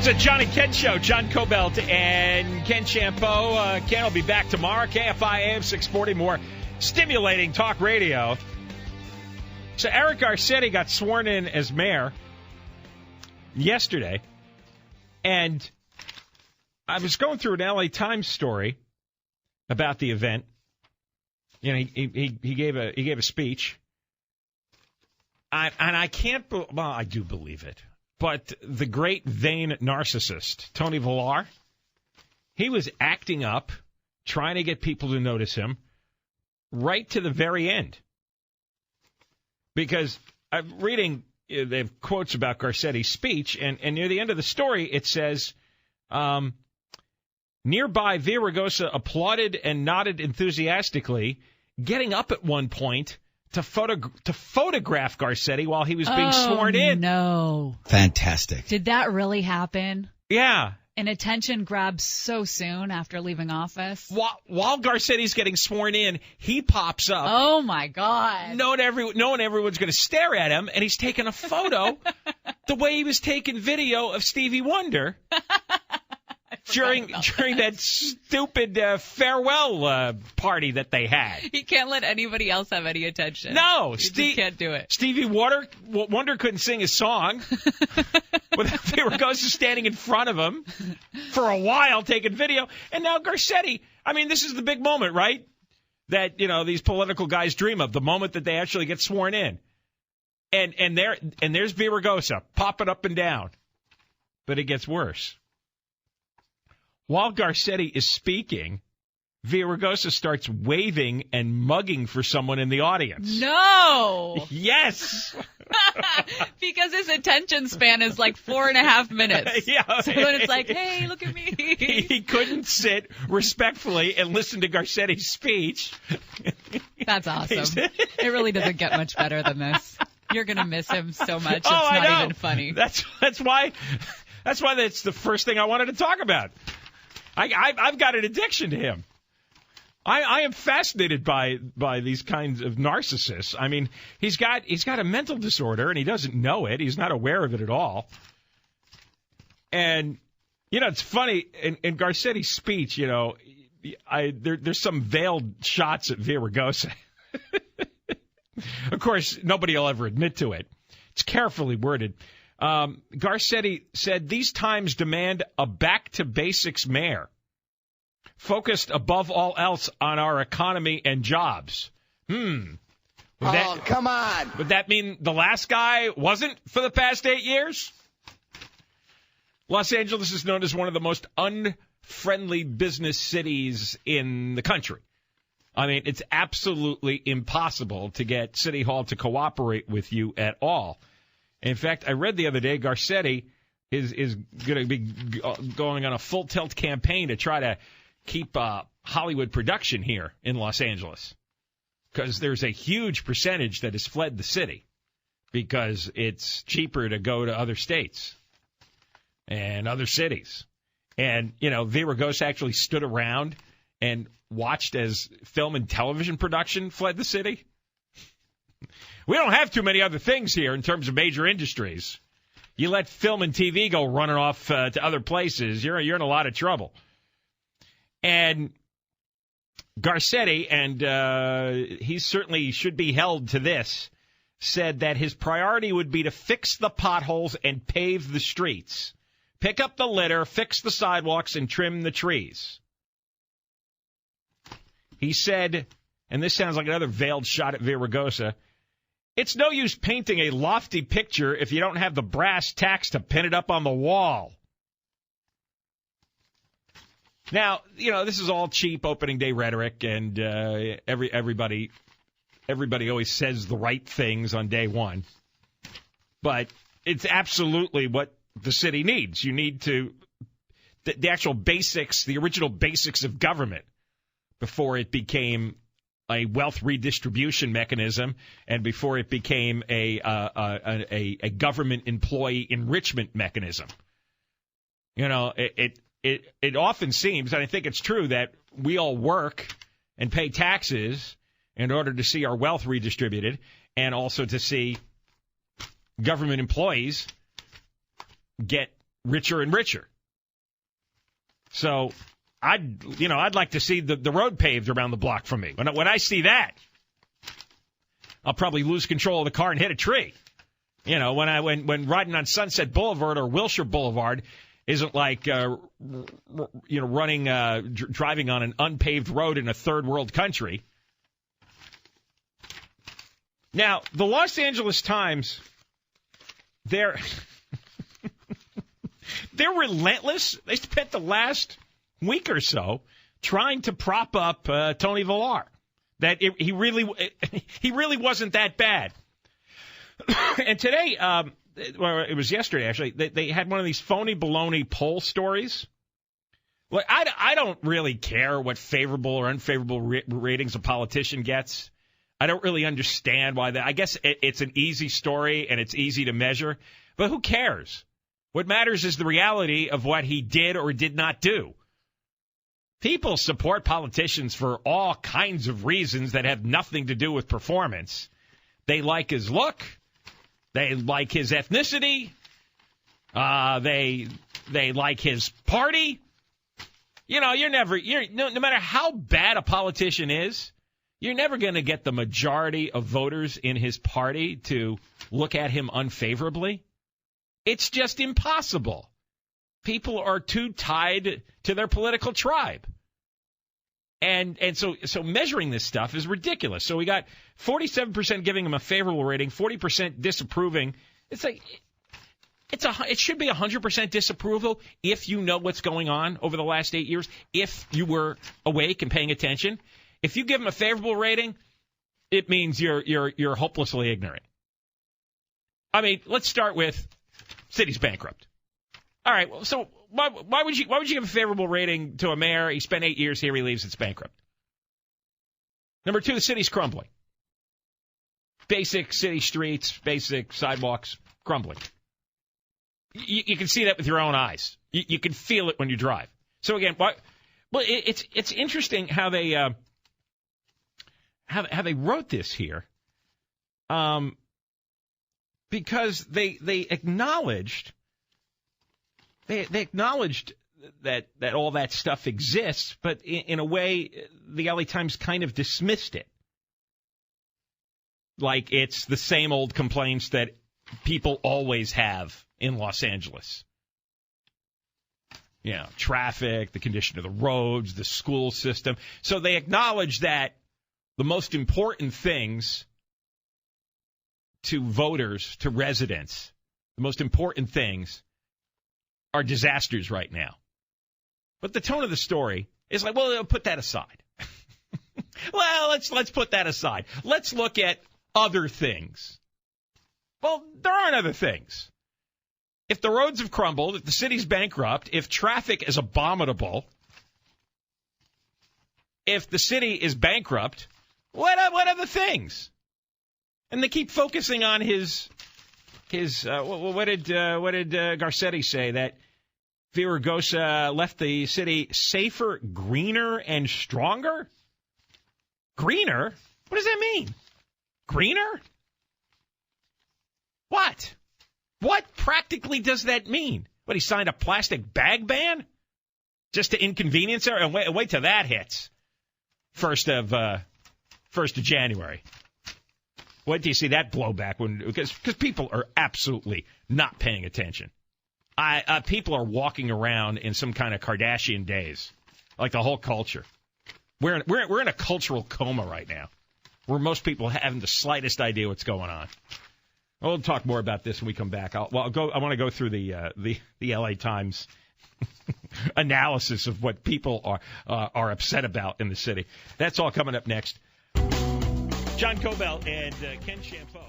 It's a John and Ken show. John Cobelt and Ken Champeau. Ken will be back tomorrow. KFI AM 640. More stimulating talk radio. So Eric Garcetti got sworn in as mayor yesterday. And I was going through an LA Times story about the event. You know, he gave a speech. I can't, well, I do believe it. But the great vain narcissist, Tony Villar, he was acting up, trying to get people to notice him, right to the very end. Because I'm reading, they have quotes about Garcetti's speech, and near the end of the story, it says, nearby, Villaraigosa applauded and nodded enthusiastically, getting up at one point to photograph Garcetti while he was being sworn in. No. Fantastic. Did that really happen? Yeah. An attention grab so soon after leaving office? While Garcetti's getting sworn in, he pops up. Oh, my God. Knowing everyone's going to stare at him, and he's taking a photo the way he was taking video of Stevie Wonder during that stupid farewell party that they had. He can't let anybody else have any attention. No. He can't do it. Stevie Wonder couldn't sing his song. Villaraigosa standing in front of him for a while taking video. And now Garcetti, I mean, this is the big moment, right? That, you know, these political guys dream of, the moment that they actually get sworn in. And there's Villaraigosa popping up and down. But it gets worse. While Garcetti is speaking, Villaraigosa starts waving and mugging for someone in the audience. No! Yes! Because his attention span is like 4.5 minutes. Yeah. So then it's like, hey, look at me. He couldn't sit respectfully and listen to Garcetti's speech. That's awesome. It really doesn't get much better than this. You're going to miss him so much. It's I not know. even funny. That's why that's the first thing I wanted to talk about. I've got an addiction to him. I am fascinated by these kinds of narcissists. I mean, he's got a mental disorder, and he doesn't know it. He's not aware of it at all. And, you know, it's funny, in Garcetti's speech, you know, there's some veiled shots at Villaraigosa. Of course, nobody will ever admit to it. It's carefully worded. Garcetti said, these times demand a back-to-basics mayor, focused above all else on our economy and jobs. Come on. Would that mean the last guy wasn't for the past 8 years? Los Angeles is known as one of the most unfriendly business cities in the country. I mean, it's absolutely impossible to get City Hall to cooperate with you at all. In fact, I read the other day Garcetti is going to be going on a full tilt campaign to try to keep Hollywood production here in Los Angeles, because there's a huge percentage that has fled the city because it's cheaper to go to other states and other cities. And, you know, Villaraigosa actually stood around and watched as film and television production fled the city. We don't have too many other things here in terms of major industries. You let film and TV go running off to other places, you're in a lot of trouble. And Garcetti, and he certainly should be held to this, said that his priority would be to fix the potholes and pave the streets, pick up the litter, fix the sidewalks, and trim the trees. He said, and this sounds like another veiled shot at Villaraigosa, it's no use painting a lofty picture if you don't have the brass tacks to pin it up on the wall. Now, you know, this is all cheap opening day rhetoric, and everybody always says the right things on day one. But it's absolutely what the city needs. You need to the actual basics, the original basics of government before it became a wealth redistribution mechanism and before it became a government employee enrichment mechanism. You know, it often seems, and I think it's true, that we all work and pay taxes in order to see our wealth redistributed and also to see government employees get richer and richer. So I'd like to see the road paved around the block from me. When I see that, I'll probably lose control of the car and hit a tree. You know, when riding on Sunset Boulevard or Wilshire Boulevard isn't like driving on an unpaved road in a third world country. Now, the Los Angeles Times, they're relentless. They spent the last week or so trying to prop up Tony Villar. That he really wasn't that bad. And today, it was yesterday actually, they had one of these phony baloney poll stories. Well, I don't really care what favorable or unfavorable ratings a politician gets. I don't really understand why that. I guess it's an easy story and it's easy to measure, but who cares? What matters is the reality of what he did or did not do. People support politicians for all kinds of reasons that have nothing to do with performance. They like his look. They like his ethnicity. They like his party. You know, no matter how bad a politician is, you're never going to get the majority of voters in his party to look at him unfavorably. It's just impossible. People are too tied to their political tribe. And so measuring this stuff is ridiculous. So we got 47% giving him a favorable rating, 40% disapproving. It's like it should be 100% disapproval if you know what's going on over the last 8 years, if you were awake and paying attention. If you give him a favorable rating, it means you're hopelessly ignorant. I mean, let's start with city's bankrupt. All right, well, so why would you give a favorable rating to a mayor? He spent 8 years here, he leaves, it's bankrupt. Number two, the city's crumbling. Basic city streets, basic sidewalks, crumbling. You can see that with your own eyes. You can feel it when you drive. So again, well, it's interesting how they wrote this here, because they acknowledged. They acknowledged that all that stuff exists, but in a way, the LA Times kind of dismissed it. Like it's the same old complaints that people always have in Los Angeles. You know, traffic, the condition of the roads, the school system. So they acknowledge that the most important things to voters, to residents, the most important things are disasters right now. But the tone of the story is like, well, put that aside. Well, let's put that aside. Let's look at other things. Well, there aren't other things. If the roads have crumbled, if the city's bankrupt, if traffic is abominable, if the city is bankrupt, what other things? And they keep focusing on his what did Garcetti say? That Villaraigosa left the city safer, greener, and stronger? Greener? What does that mean? Greener? What? What practically does that mean? What, he signed a plastic bag ban? Just to inconvenience her? And wait till that hits. 1st of January. Wait till you see that blowback because people are absolutely not paying attention. People are walking around in some kind of Kardashian days, like the whole culture. We're in a cultural coma right now, where most people haven't the slightest idea what's going on. We'll talk more about this when we come back. I want to go through the LA Times analysis of what people are upset about in the city. That's all coming up next. John Cobell and Ken Champeau.